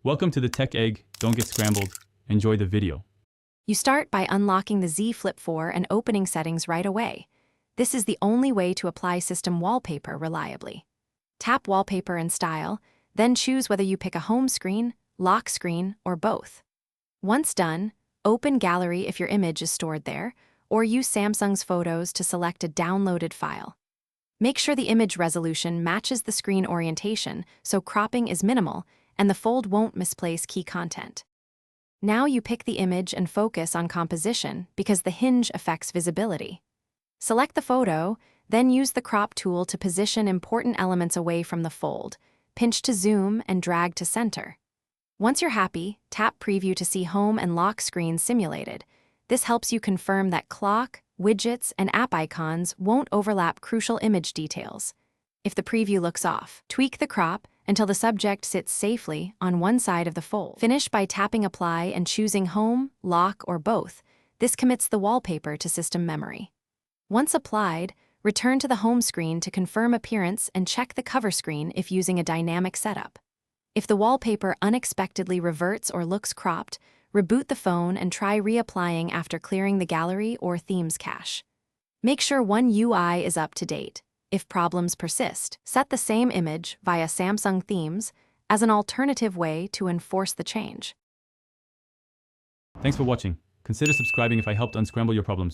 Welcome to the Tech Egg. Don't get scrambled. Enjoy the video. You start by unlocking the Z Flip 4 and opening settings right away. This is the only way to apply system wallpaper reliably. Tap Wallpaper and Style, then choose whether you pick a home screen, lock screen, or both. Once done, open Gallery if your image is stored there, or use Samsung's Photos to select a downloaded file. Make sure the image resolution matches the screen orientation so cropping is minimal and the fold won't misplace key content. Now you pick the image and focus on composition because the hinge affects visibility. Select the photo, then use the crop tool to position important elements away from the fold, pinch to zoom, and drag to center. Once you're happy, tap Preview to see home and lock screens simulated. This helps you confirm that clock, widgets, and app icons won't overlap crucial image details. If the preview looks off, tweak the crop until the subject sits safely on one side of the fold. Finish by tapping Apply and choosing Home, Lock, or both. This commits the wallpaper to system memory. Once applied, return to the home screen to confirm appearance and check the cover screen if using a dynamic setup. If the wallpaper unexpectedly reverts or looks cropped, reboot the phone and try reapplying after clearing the gallery or themes cache. Make sure One UI is up to date. If problems persist, set the same image via Samsung Themes as an alternative way to enforce the change. Thanks for watching. Consider subscribing if I helped unscramble your problems.